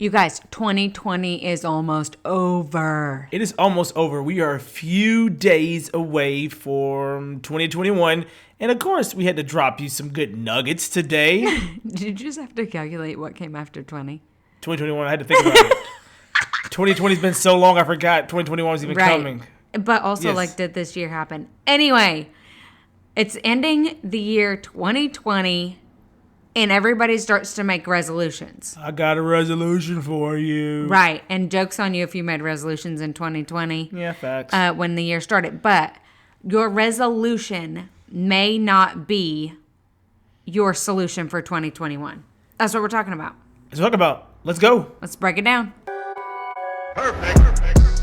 You guys, 2020 is almost over. It is almost over. We are a few days away from 2021. And of course, we had to drop you some good nuggets today. Did you just have to calculate what came after 20? 2021, I had to think about it. 2020's been so long, I forgot 2021 was even coming. But also, Yes. did this year happen? Anyway, it's ending the year 2020, and everybody starts to make resolutions. I got a resolution for you. Right, and joke's on you if you made resolutions in 2020. Yeah, facts. When the year started. But your resolution may not be your solution for 2021. That's what we're talking about. Let's talk about. Let's go. Let's break it down. Perfect.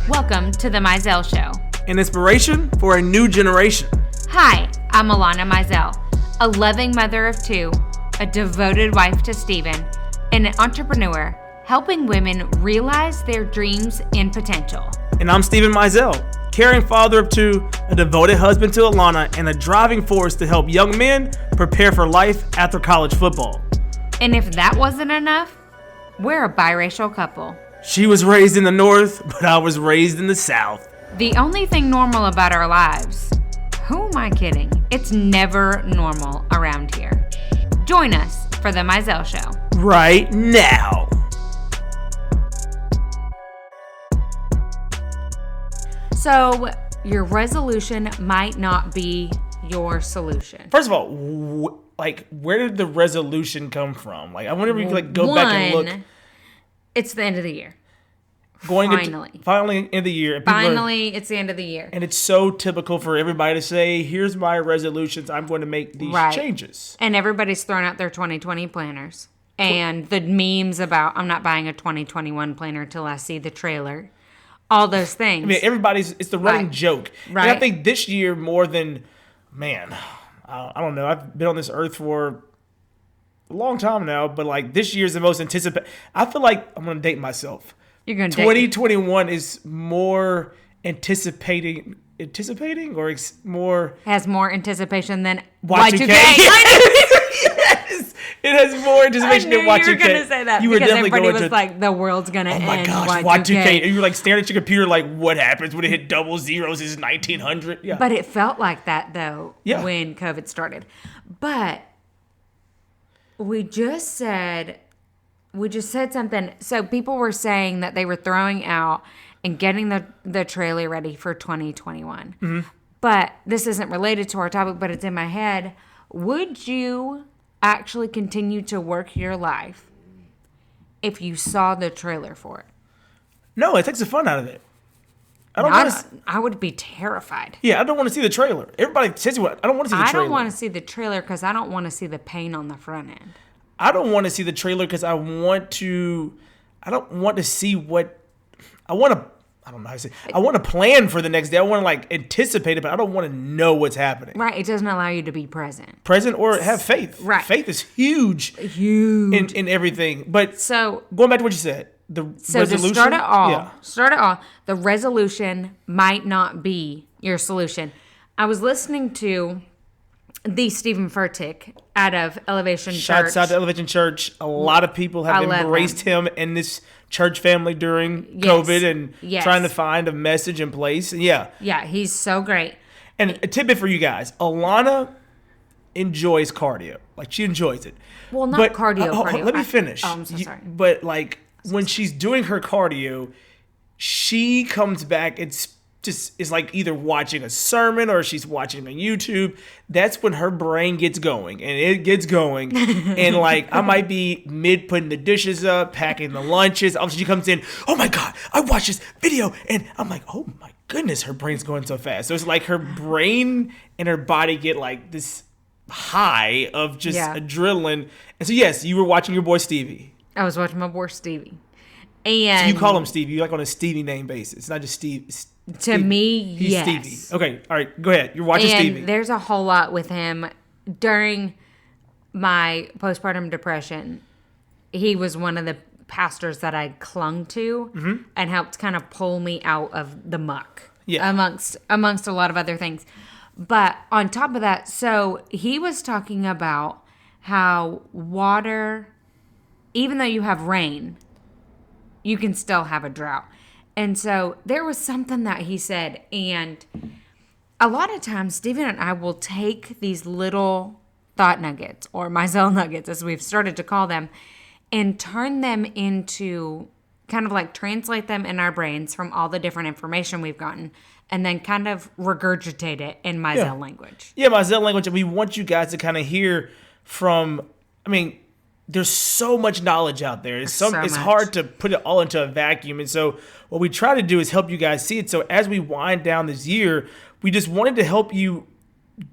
Welcome to the Mizell Show. An inspiration for a new generation. Hi, I'm Alana Mizell, a loving mother of two, a devoted wife to Steven, and an entrepreneur helping women realize their dreams and potential. And I'm Steven Mizell, caring father of two, a devoted husband to Alana, and a driving force to help young men prepare for life after college football. And if that wasn't enough, we're a biracial couple. She was raised in the North, but I was raised in the South. The only thing normal about our lives, who am I kidding? It's never normal around here. Join us for the Mizell Show. Right now. So, your resolution might not be your solution. First of all, where did the resolution come from? I wonder if we could go back and look. It's the end of the year. Finally, end of the year. Finally, it's the end of the year. And it's so typical for everybody to say, here's my resolutions. I'm going to make these changes. And everybody's throwing out their 2020 planners. And the memes about, I'm not buying a 2021 planner till I see the trailer. All those things. I mean, it's the running joke. Right. And I think this year more than, I don't know. I've been on this earth for a long time now, but this year's the most anticipated. I feel like I'm going to date myself. You're going to 2021 is more anticipating or more has more anticipation than Y2K. Yes, it has more anticipation than Y2K. You were going to say that because everybody was like, the world's going to end. Oh my gosh, Y2K. And you're staring at your computer what happens when it hit double zeros is 1900. Yeah. But it felt like that though when COVID started. But we just said something. So people were saying that they were throwing out and getting the trailer ready for 2021. Mm-hmm. But this isn't related to our topic, but it's in my head. Would you actually continue to work your life if you saw the trailer for it? No, it takes the fun out of it. I would be terrified. Yeah, I don't want to see the trailer. Everybody says I don't want to see the trailer. I don't want to see the trailer because I don't want to see the pain on the front end. I don't want to see the trailer because I don't want to see what I want to. I don't know how to say. I want to plan for the next day. I want to anticipate it, but I don't want to know what's happening. Right. It doesn't allow you to be present or have faith. Right. Faith is huge in everything. But so going back to what you said, resolution. To start it all, the resolution might not be your solution. I was listening to the Stephen Furtick out of Elevation Church. Shouts out to Elevation Church. A lot of people have embraced him in this church family during COVID and trying to find a message in place. Yeah, he's so great. And a tidbit for you guys: Alana enjoys cardio. She enjoys it. Well, not cardio. Let me finish. I'm so sorry. But when she's doing her cardio, she comes back and is either watching a sermon or she's watching on YouTube. That's when her brain gets going, and it gets going. And I might be mid putting the dishes up, packing the lunches. Obviously, she comes in. Oh my God, I watched this video, and I'm like, oh my goodness, her brain's going so fast. So it's her brain and her body get this high of just adrenaline. And so yes, you were watching your boy Stevie. I was watching my boy Stevie, and so you call him Stevie. You on a Stevie name basis. It's not just Steve. To me, he's yes. Stevie. Okay, all right, go ahead. You're watching Stevie. There's a whole lot with him. During my postpartum depression, he was one of the pastors that I clung to and helped kind of pull me out of the muck. Yeah. Amongst a lot of other things. But on top of that, so he was talking about how water, even though you have rain, you can still have a drought. And so there was something that he said, and a lot of times Stephen and I will take these little thought nuggets, or Mizell nuggets as we've started to call them, and turn them into kind of like translate them in our brains from all the different information we've gotten, and then kind of regurgitate it in Mizell language. Yeah, Mizell language. And we want you guys to kind of hear from, I mean, there's so much knowledge out there. It's hard to put it all into a vacuum. And so what we try to do is help you guys see it. So as we wind down this year, we just wanted to help you.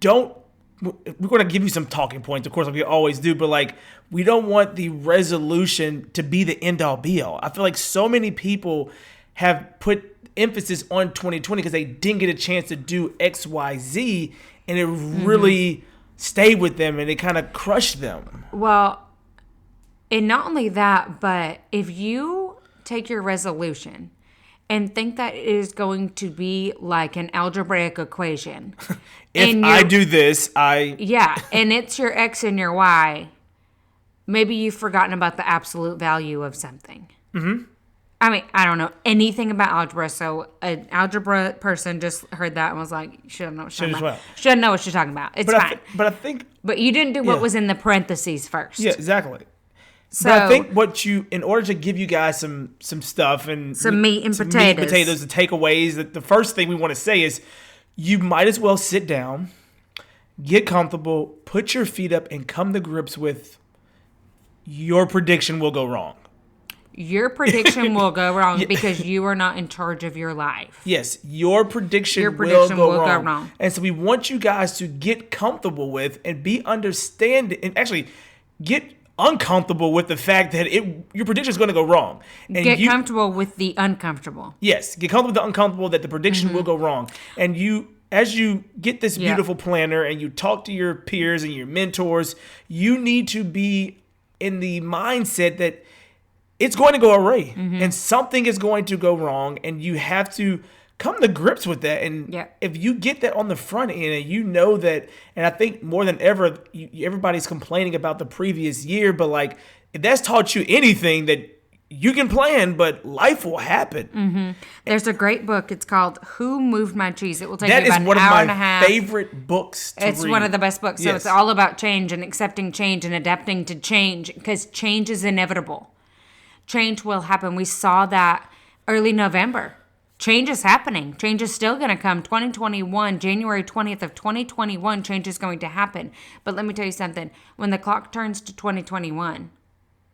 We're going to give you some talking points, of course, like we always do, but like, we don't want the resolution to be the end all be all. I feel like so many people have put emphasis on 2020 because they didn't get a chance to do X, Y, Z, and it really stayed with them and it kind of crushed them. Well, and not only that, but if you take your resolution and think that it is going to be like an algebraic equation. If I do this, Yeah, and it's your X and your Y, maybe you've forgotten about the absolute value of something. Mm-hmm. I mean, I don't know anything about algebra, so an algebra person just heard that and was like, shouldn't know what she's talking about. Shouldn't know what she's talking about. It's fine. But you didn't do what was in the parentheses first. Yeah, exactly. So, but I think in order to give you guys some stuff and some meat and potatoes, the takeaways, that the first thing we want to say is you might as well sit down, get comfortable, put your feet up, and come to grips with your prediction will go wrong. Your prediction will go wrong because you are not in charge of your life. Yes, your prediction will go wrong. And so we want you guys to get comfortable with and be understanding and actually get uncomfortable with the fact that your prediction is going to go wrong. And get comfortable with the uncomfortable. Yes, get comfortable with the uncomfortable that the prediction will go wrong. And as you get this beautiful planner and you talk to your peers and your mentors, you need to be in the mindset that it's going to go awry and something is going to go wrong, and you have to come to grips with that. And if you get that on the front end and you know that, and I think more than ever, everybody's complaining about the previous year, but like, if that's taught you anything, that you can plan, but life will happen. Mm-hmm. There's a great book. It's called Who Moved My Cheese? It will take you about an hour and a half. That is one of my favorite books to read. It's one of the best books. So it's all about change and accepting change and adapting to change, because change is inevitable. Change will happen. We saw that early November. Change is happening. Change is still going to come. 2021, January 20th of 2021, change is going to happen. But let me tell you something. When the clock turns to 2021,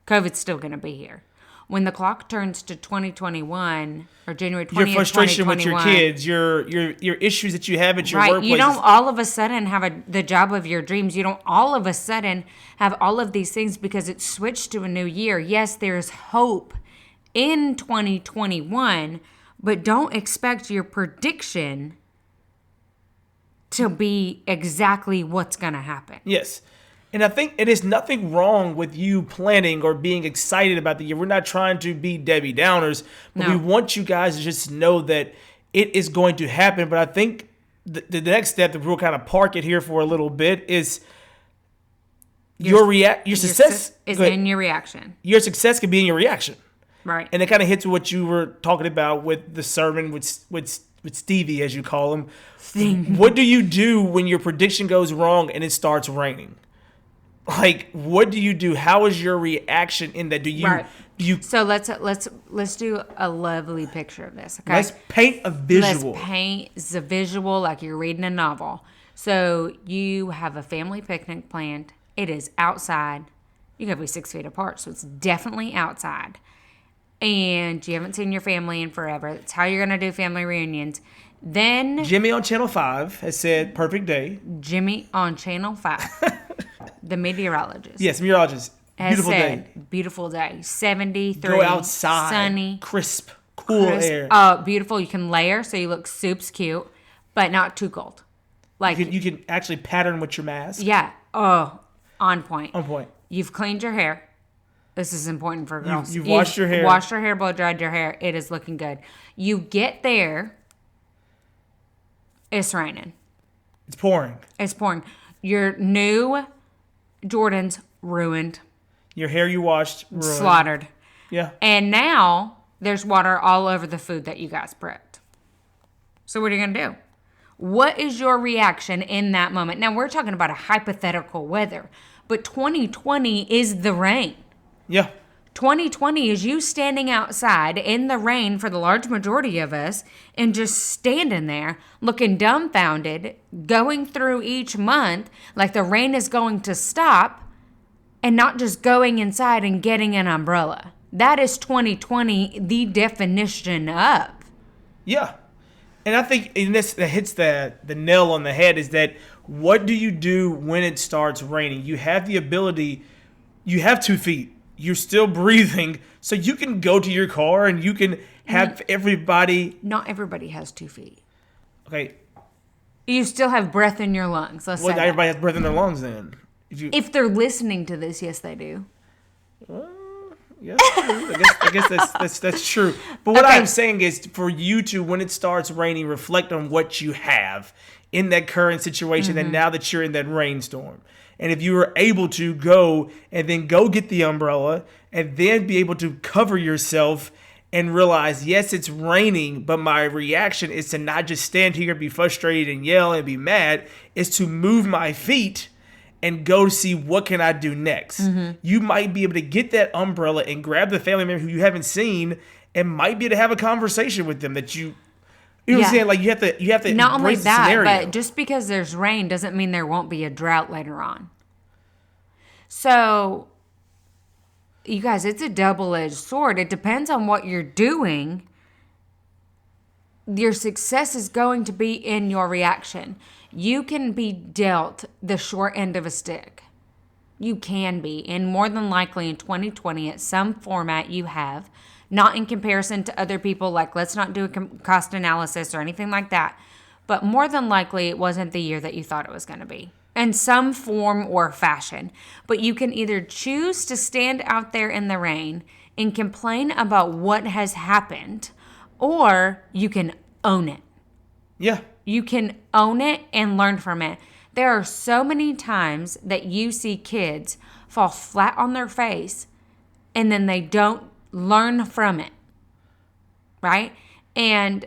COVID's still going to be here. When the clock turns to 2021 or January 20th, your frustration with your kids, your issues that you have at your workplace. You don't all of a sudden have the job of your dreams. You don't all of a sudden have all of these things because it's switched to a new year. Yes, there's hope in 2021, but don't expect your prediction to be exactly what's going to happen. Yes. And I think it is nothing wrong with you planning or being excited about the year. We're not trying to be Debbie Downers, but we want you guys to just know that it is going to happen. But I think the next step that we'll kind of park it here for a little bit is your success is in your reaction. Your success can be in your reaction. Right. And it kind of hits what you were talking about with the sermon with Stevie, as you call him. What do you do when your prediction goes wrong and it starts raining? Like, what do you do? How is your reaction in that? Do you? So let's do a lovely picture of this. Okay. Let's paint a visual. Let's paint the visual like you're reading a novel. So you have a family picnic planned. It is outside. You gotta be 6 feet apart, so it's definitely outside. And you haven't seen your family in forever. That's how you're gonna do family reunions. Then Jimmy on Channel 5 has said perfect day. Jimmy on Channel 5. The meteorologist. Yes, meteorologist. Beautiful day. Beautiful day. 73. Go outside. Sunny. Crisp. Cool air. Beautiful. You can layer so you look soups cute, but not too cold. Like you can actually pattern with your mask. Yeah. Oh, on point. On point. You've cleaned your hair. This is important for girls. You've washed your hair. Washed your hair, blow dried your hair. It is looking good. You get there. It's raining. It's pouring. It's pouring. Your new Jordans ruined. Your hair you washed ruined. Slaughtered. Yeah. And now there's water all over the food that you guys prepped. So what are you going to do? What is your reaction in that moment? Now, we're talking about a hypothetical weather, but 2020 is the rain. Yeah. 2020 is you standing outside in the rain for the large majority of us and just standing there looking dumbfounded, going through each month like the rain is going to stop and not just going inside and getting an umbrella. That is 2020, the definition of. Yeah. And I think that hits the nail on the head is that what do you do when it starts raining? You have the ability, you have 2 feet. You're still breathing, so you can go to your car and you can have everybody. Not everybody has 2 feet. Okay. You still have breath in your lungs. Let's say Everybody has breath in their lungs then. If they're listening to this, yes, they do. Yeah, I guess that's true. But what I'm saying is for you to, when it starts raining, reflect on what you have in that current situation and now that you're in that rainstorm. And if you were able to go get the umbrella and then be able to cover yourself and realize, yes, it's raining, but my reaction is to not just stand here and be frustrated and yell and be mad, is to move my feet and go see what can I do next. You might be able to get that umbrella and grab the family member who you haven't seen and might be able to have a conversation with them that you know what I'm saying? Like you have to not only embrace the that, scenario. but just because there's rain doesn't mean there won't be a drought later on. So, you guys, it's a double-edged sword. It depends on what you're doing. Your success is going to be in your reaction. You can be dealt the short end of a stick. You can be. And more than likely in 2020, at some format you have, not in comparison to other people, like let's not do a cost analysis or anything like that, but more than likely it wasn't the year that you thought it was going to be in some form or fashion. But you can either choose to stand out there in the rain and complain about what has happened, or you can own it. Yeah. You can own it and learn from it. There are so many times that you see kids fall flat on their face and then they don't learn from it, right? And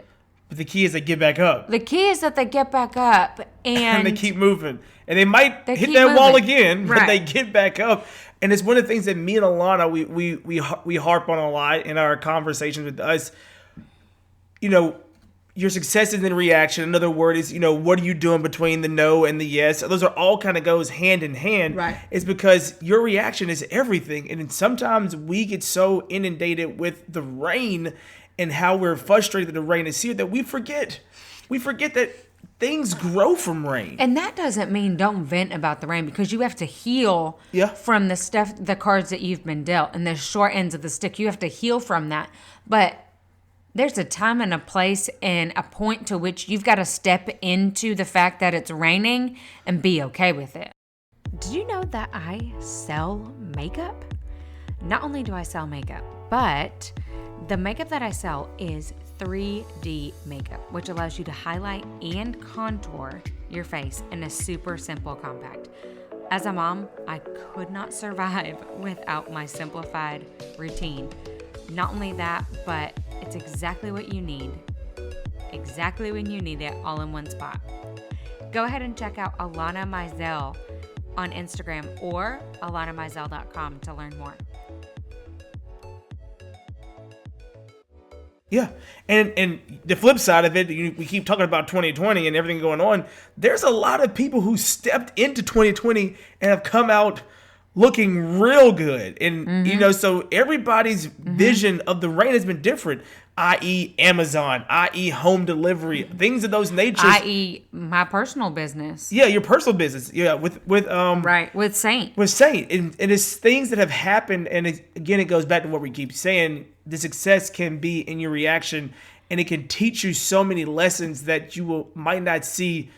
but the key is they get back up. The key is that they get back up and they keep moving. And they might hit that moving. wall again, but right. They get back up. And it's one of the things that me and Alana, we harp on a lot in our conversations with us. You know, your success is in reaction. Another word is, what are you doing between the no and the yes? Those are all kind of goes hand in hand. Right. It's because your reaction is everything. And sometimes we get so inundated with the rain and how we're frustrated that the rain is here that we forget that things grow from rain. And that doesn't mean don't vent about the rain, because you have to heal from the cards that you've been dealt and the short ends of the stick. You have to heal from that. But there's a time and a place and a point to which you've got to step into the fact that it's raining and be okay with it. Did you know that I sell makeup? Not only do I sell makeup, but the makeup that I sell is 3D makeup, which allows you to highlight and contour your face in a super simple compact. As a mom, I could not survive without my simplified routine. Not only that, but it's exactly what you need. Exactly when you need it, all in one spot. Go ahead and check out Alana Mizell on Instagram or alanamizell.com to learn more. Yeah. And the flip side of it, we keep talking about 2020 and everything going on. There's a lot of people who stepped into 2020 and have come out looking real good. And, so everybody's vision of the rain has been different, i.e. Amazon, i.e. home delivery, things of those natures. i.e. my personal business. Yeah, your personal business. Yeah, with Saint. With Saint. And it's things that have happened. And again, it goes back to what we keep saying. The success can be in your reaction, and it can teach you so many lessons that you might not see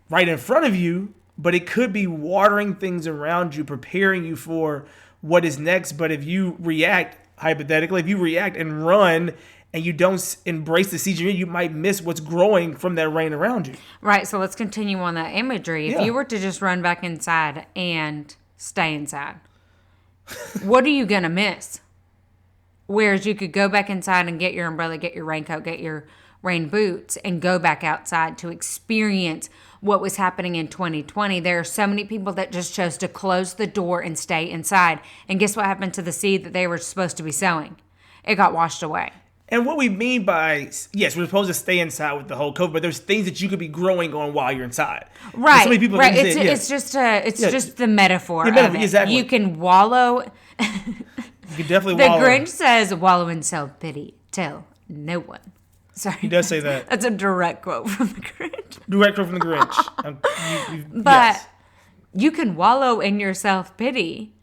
right in front of you, but it could be watering things around you, preparing you for what is next. But if you react, hypothetically, and run and you don't embrace the season, you might miss what's growing from that rain around you. Right. So let's continue on that imagery. If you were to just run back inside and stay inside, what are you going to miss? Whereas you could go back inside and get your umbrella, get your raincoat, get your rain boots, and go back outside to experience what was happening in 2020. There are so many people that just chose to close the door and stay inside. And guess what happened to the seed that they were supposed to be sowing? It got washed away. And what we mean by, yes, we're supposed to stay inside with the whole COVID, but there's things that you could be growing on while you're inside. Right. So many people right. use It's just the metaphor. The metaphor, of it. exactly. You can wallow. You can definitely The wallow. Grinch says, "Wallow in self-pity. Tell no one." Sorry. He does say that. That's a direct quote from the Grinch. Direct quote from the Grinch. But yes. you can wallow in your self-pity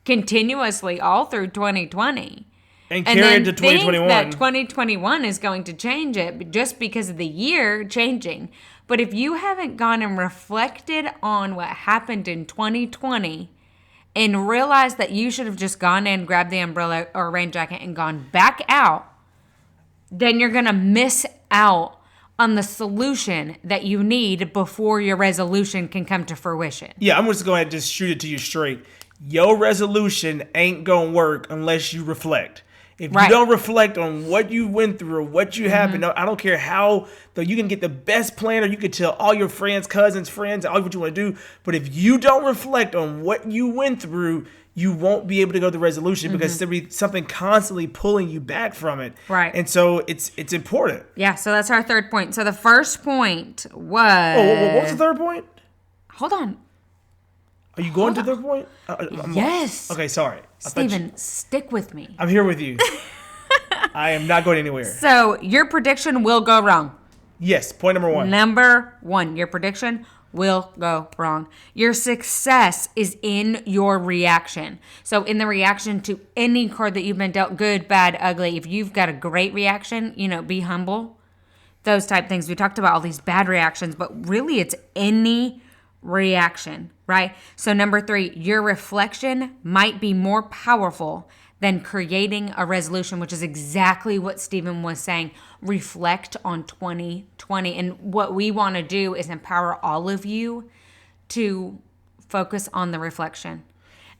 continuously all through 2020. And And carry then it to think 2021. that 2021 is going to change it just because of the year changing. But if you haven't gone and reflected on what happened in 2020 and realized that you should have just gone in, grabbed the umbrella or rain jacket and gone back out, then you're going to miss out on the solution that you need before your resolution can come to fruition. Yeah, I'm just going to just shoot it to you straight. Your resolution ain't going to work unless you reflect. If you don't reflect on what you went through or what you happened, I don't care how, though you can get the best plan or you can tell all your friends, cousins, friends, all what you want to do. But if you don't reflect on what you went through, you won't be able to go to the resolution because there'll be something constantly pulling you back from it. Right. And so it's important. Yeah, so that's our third point. So the first point was... Oh, what was the third point? Hold on. Are you going to the third point? Yes. Okay, sorry. Steven, stick with me. I'm here with you. I am not going anywhere. So your prediction will go wrong. Yes, point number one. Number one, your prediction will go wrong. Your success is in your reaction. So in the reaction to any card that you've been dealt, good, bad, ugly, if you've got a great reaction, be humble. Those type things. We talked about all these bad reactions, but really it's any reaction, right? So number three, your reflection might be more powerful than creating a resolution, which is exactly what Stephen was saying. Reflect on 2020. And what we want to do is empower all of you to focus on the reflection.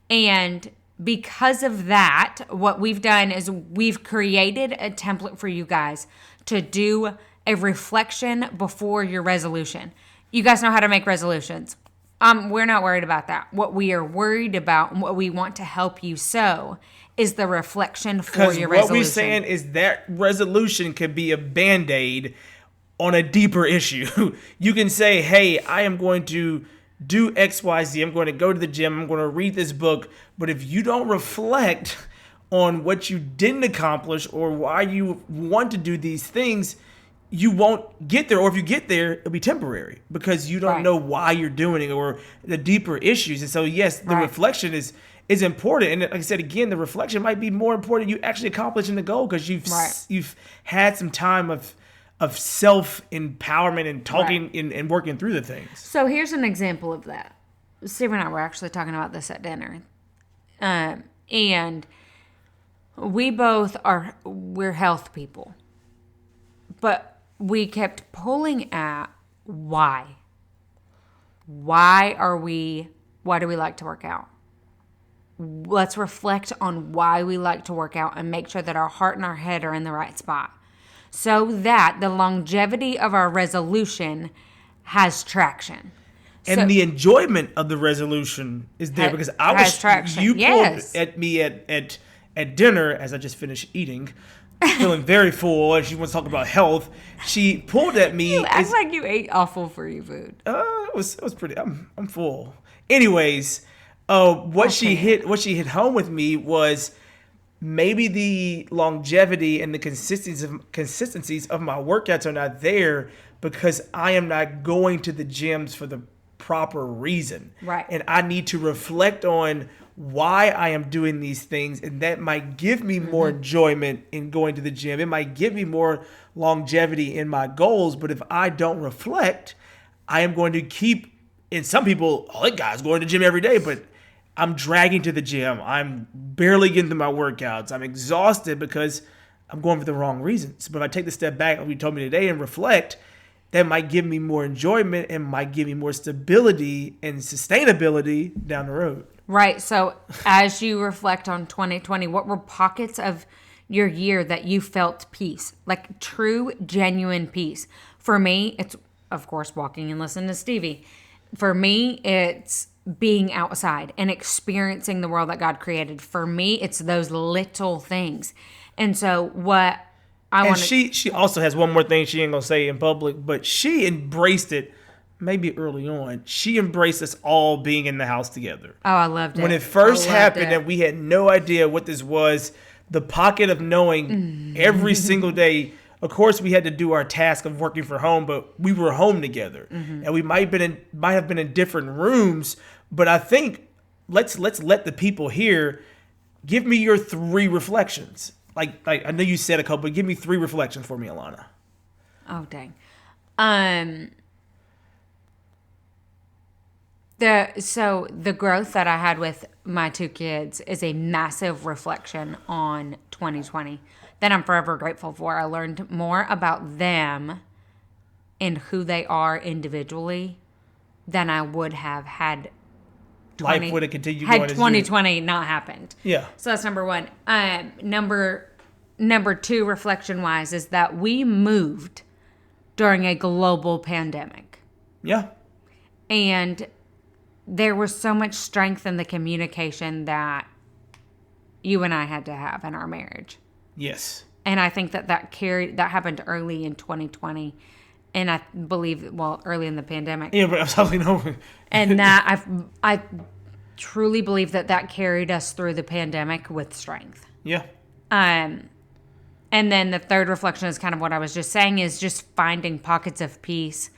And because of that, what we've done is we've created a template for you guys to do a reflection before your resolution. You guys know how to make resolutions. We're not worried about that. What we are worried about and what we want to help you sow is the reflection for your resolution. Because what we're saying is that resolution could be a Band-Aid on a deeper issue. You can say, hey, I am going to do X, Y, Z. I'm going to go to the gym. I'm going to read this book. But if you don't reflect on what you didn't accomplish or why you want to do these things, you won't get there. Or if you get there, it'll be temporary because you don't know why you're doing it or the deeper issues. And so, yes, the reflection is important. And like I said, again, the reflection might be more important you actually accomplishing the goal because you've had some time of self-empowerment and talking and working through the things. So here's an example of that. Steve and I were actually talking about this at dinner. And we both we're health people. But we kept pulling at why. Why do we like to work out? Let's reflect on why we like to work out and make sure that our heart and our head are in the right spot so that the longevity of our resolution has traction. And the enjoyment of the resolution is there because you pulled at me at dinner as I just finished eating, feeling very full, and she wants to talk about health. She pulled at me. You act like you ate awful free food. It was pretty. I'm full. Anyways, what she hit home with me was maybe the longevity and the consistencies of my workouts are not there because I am not going to the gyms for the proper reason. Right. And I need to reflect on why I am doing these things, and that might give me more enjoyment in going to the gym. It might give me more longevity in my goals, but if I don't reflect, I am going to keep, and some people, that guy's going to the gym every day, but I'm dragging to the gym. I'm barely getting through my workouts. I'm exhausted because I'm going for the wrong reasons. But if I take the step back, like you told me today, and reflect, that might give me more enjoyment and might give me more stability and sustainability down the road. Right. So as you reflect on 2020, what were pockets of your year that you felt peace, like true, genuine peace? For me, it's, of course, walking and listening to Stevie. For me, it's being outside and experiencing the world that God created. For me, it's those little things. And so what I want to... She also has one more thing she ain't going to say in public, but she embraced it. Maybe early on, she embraced us all being in the house together. Oh, I loved it. When it first happened and we had no idea what this was, the pocket of knowing every single day. Of course, we had to do our task of working from home, but we were home together. And we might have been in different rooms, but I think let's let the people here give me your 3 reflections. Like I know you said a couple, but give me 3 reflections for me, Alana. Oh, dang. The growth that I had with my 2 kids is a massive reflection on 2020 that I'm forever grateful for. I learned more about them and who they are individually than I would have had life would have continued had 2020 not happened. Yeah. So that's number 1. Number 2, reflection wise, is that we moved during a global pandemic. Yeah. And there was so much strength in the communication that you and I had to have in our marriage. Yes. And I think that happened early in 2020. And I believe, early in the pandemic. Yeah, but I was probably no. And that I truly believe that carried us through the pandemic with strength. Yeah. And then the third reflection is kind of what I was just saying, is just finding pockets of peace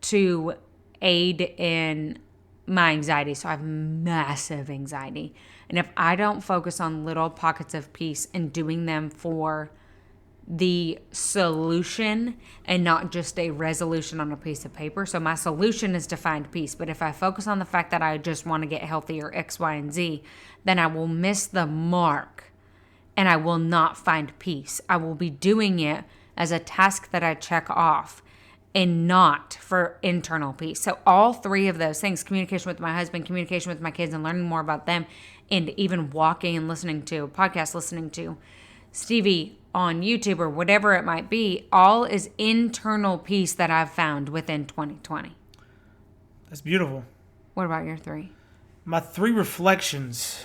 to aid in my anxiety. So I have massive anxiety. And if I don't focus on little pockets of peace and doing them for the solution and not just a resolution on a piece of paper. So my solution is to find peace. But if I focus on the fact that I just want to get healthy or X, Y, and Z, then I will miss the mark and I will not find peace. I will be doing it as a task that I check off and not for internal peace. So all 3 of those things, communication with my husband, communication with my kids, and learning more about them, and even walking and listening to a podcast, listening to Stevie on YouTube or whatever it might be, all is internal peace that I've found within 2020. That's beautiful. What about your 3? My 3 reflections.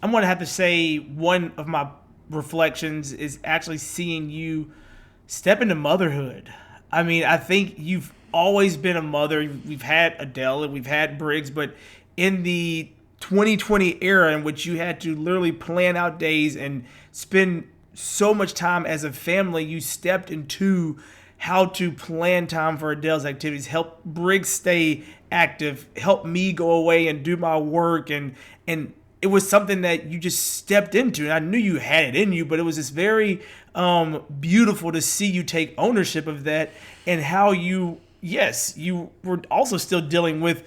I'm going to have to say one of my reflections is actually seeing you step into motherhood. I mean, I think you've always been a mother. We've had Adele and we've had Briggs, but in the 2020 era in which you had to literally plan out days and spend so much time as a family, you stepped into how to plan time for Adele's activities, help Briggs stay active, help me go away and do my work, and it was something that you just stepped into. And I knew you had it in you, but it was just very beautiful to see you take ownership of that and how you were also still dealing with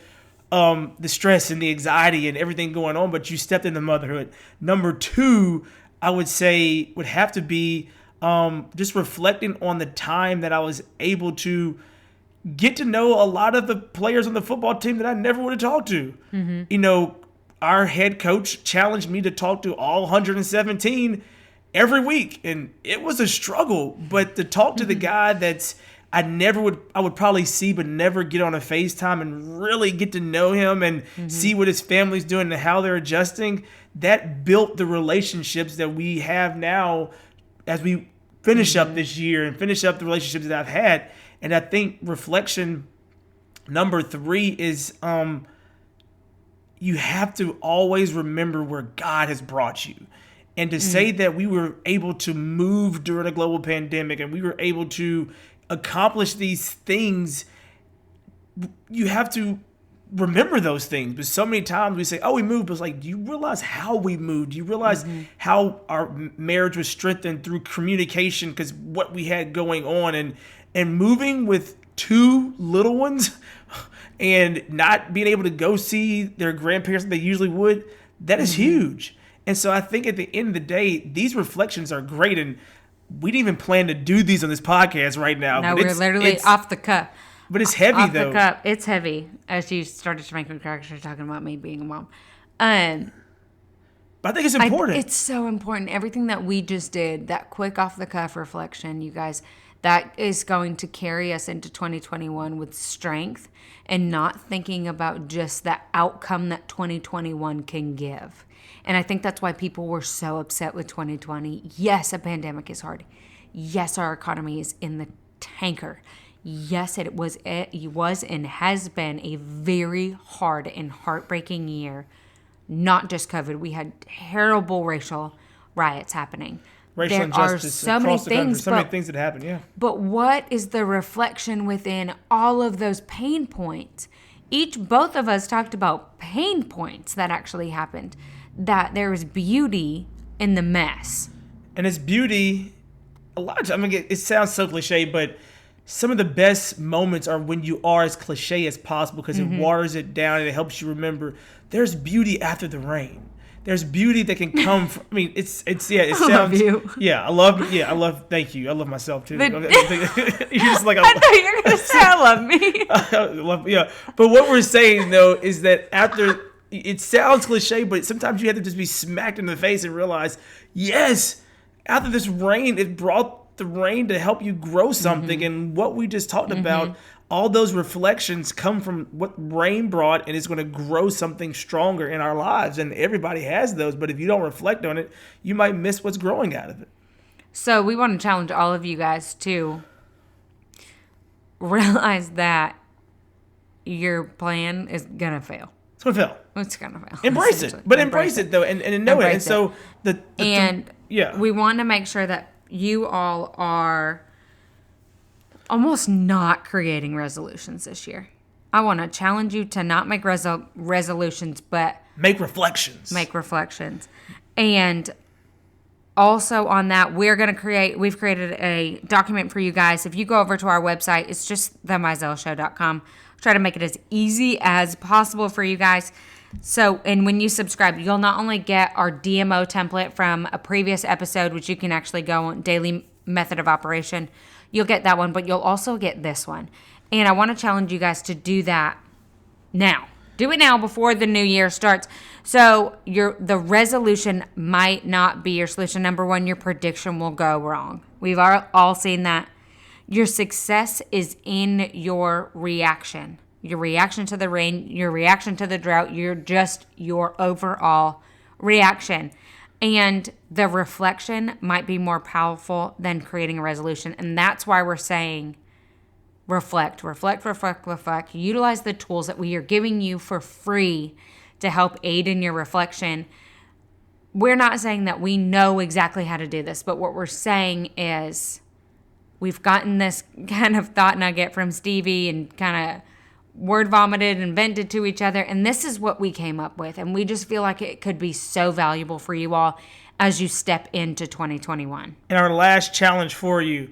the stress and the anxiety and everything going on, but you stepped into motherhood. Number 2, I would say would have to be just reflecting on the time that I was able to get to know a lot of the players on the football team that I never would have talked to. Mm-hmm. You know, our head coach challenged me to talk to all 117 every week, and it was a struggle. But to talk to the guy I would probably see but never get on a FaceTime and really get to know him and see what his family's doing and how they're adjusting, that built the relationships that we have now as we finish up this year and finish up the relationships that I've had. And I think reflection number 3 is you have to always remember where God has brought you. And to say that we were able to move during a global pandemic and we were able to accomplish these things, you have to remember those things. But so many times we say, oh, we moved, but it's like, do you realize how we moved? Do you realize how our marriage was strengthened through communication because what we had going on, and moving with 2 little ones and not being able to go see their grandparents that they usually would, that is huge. And so I think at the end of the day, these reflections are great. And we didn't even plan to do these on this podcast right now. No, we're literally off the cuff. But it's heavy, off though. The cuff. It's heavy. As you started to make me crack, you're talking about me being a mom. But I think it's important. It's so important. Everything that we just did, that quick off the cuff reflection, you guys, that is going to carry us into 2021 with strength and not thinking about just the outcome that 2021 can give. And I think that's why people were so upset with 2020. Yes, a pandemic is hard. Yes, our economy is in the tanker. Yes, it was and has been a very hard and heartbreaking year. Not just COVID. We had terrible racial riots happening. Racial injustice across the country. So many things that happened, yeah. But what is the reflection within all of those pain points? Both of us talked about pain points that actually happened. That there was beauty in the mess. And it's beauty, a lot of times, it sounds so cliche, but some of the best moments are when you are as cliche as possible because it waters it down and it helps you remember there's beauty after the rain. There's beauty that can come from, it sounds. I love you. Yeah, I love, thank you. I love myself too. You're just like, I thought you were going to say I love me. But what we're saying though is that after, it sounds cliche, but sometimes you have to just be smacked in the face and realize, yes, after this rain, it brought the rain to help you grow something. And what we just talked about, all those reflections come from what rain brought, and it's going to grow something stronger in our lives. And everybody has those, but if you don't reflect on it, you might miss what's growing out of it. So we want to challenge all of you guys to realize that your plan is going to fail. It's going to fail. It's going to fail. Embrace it. But embrace it, though, and know it. And so we want to make sure that you all are almost not creating resolutions this year. I want to challenge you to not make resolutions, but make reflections. And also on that, we've created a document for you guys. If you go over to our website, it's just themizellshow.com. Try to make it as easy as possible for you guys. So, and when you subscribe, you'll not only get our DMO template from a previous episode, which you can actually go on daily method of operation. You'll get that one, but you'll also get this one. And I want to challenge you guys to do that now. Do it now before the new year starts. So the resolution might not be your solution. Number one, your prediction will go wrong. We've all seen that. Your success is in your reaction. Your reaction to the rain, your reaction to the drought, your overall reaction. And the reflection might be more powerful than creating a resolution. And that's why we're saying reflect. Utilize the tools that we are giving you for free to help aid in your reflection. We're not saying that we know exactly how to do this, but what we're saying is we've gotten this kind of thought nugget from Stevie and kind of word vomited and vented to each other. And this is what we came up with. And we just feel like it could be so valuable for you all as you step into 2021. And our last challenge for you,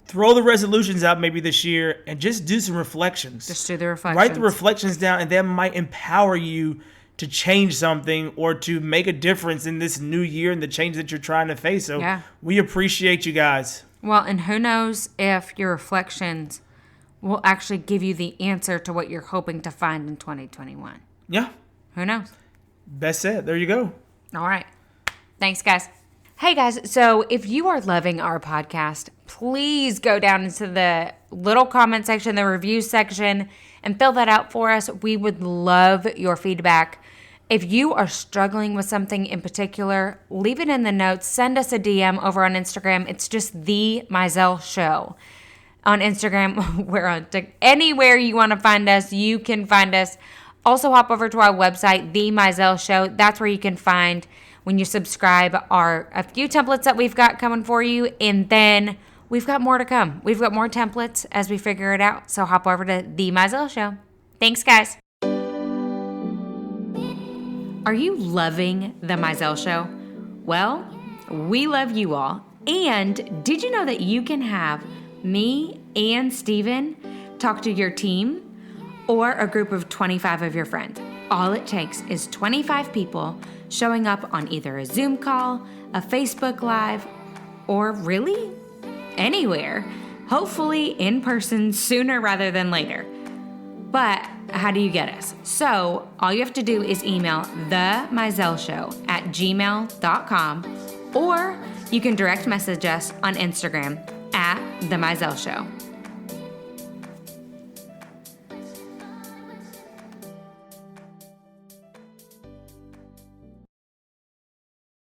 throw the resolutions out maybe this year and just do some reflections. Just do the reflections. Write the reflections down, and that might empower you to change something or to make a difference in this new year and the change that you're trying to face. So we appreciate you guys. Well, and who knows if your reflections will actually give you the answer to what you're hoping to find in 2021. Yeah. Who knows? Best said. There you go. All right. Thanks, guys. Hey, guys. So if you are loving our podcast, please go down into the little comment section, the review section, and fill that out for us. We would love your feedback. If you are struggling with something in particular, leave it in the notes. Send us a DM over on Instagram. It's just The Mizell Show. On Instagram, we're on anywhere you want to find us, you can find us. Also, hop over to our website, The Mizell Show. That's where you can find, when you subscribe, a few templates that we've got coming for you. And then we've got more to come. We've got more templates as we figure it out. So hop over to The Mizell Show. Thanks, guys. Are you loving The Mizell Show? Well, we love you all. And did you know that you can have me and Steven talk to your team or a group of 25 of your friends? All it takes is 25 people showing up on either a Zoom call, a Facebook Live, or really anywhere. Hopefully in person sooner rather than later. But how do you get us? So all you have to do is email themizellshow@gmail.com, or you can direct message us on Instagram @themizellshow.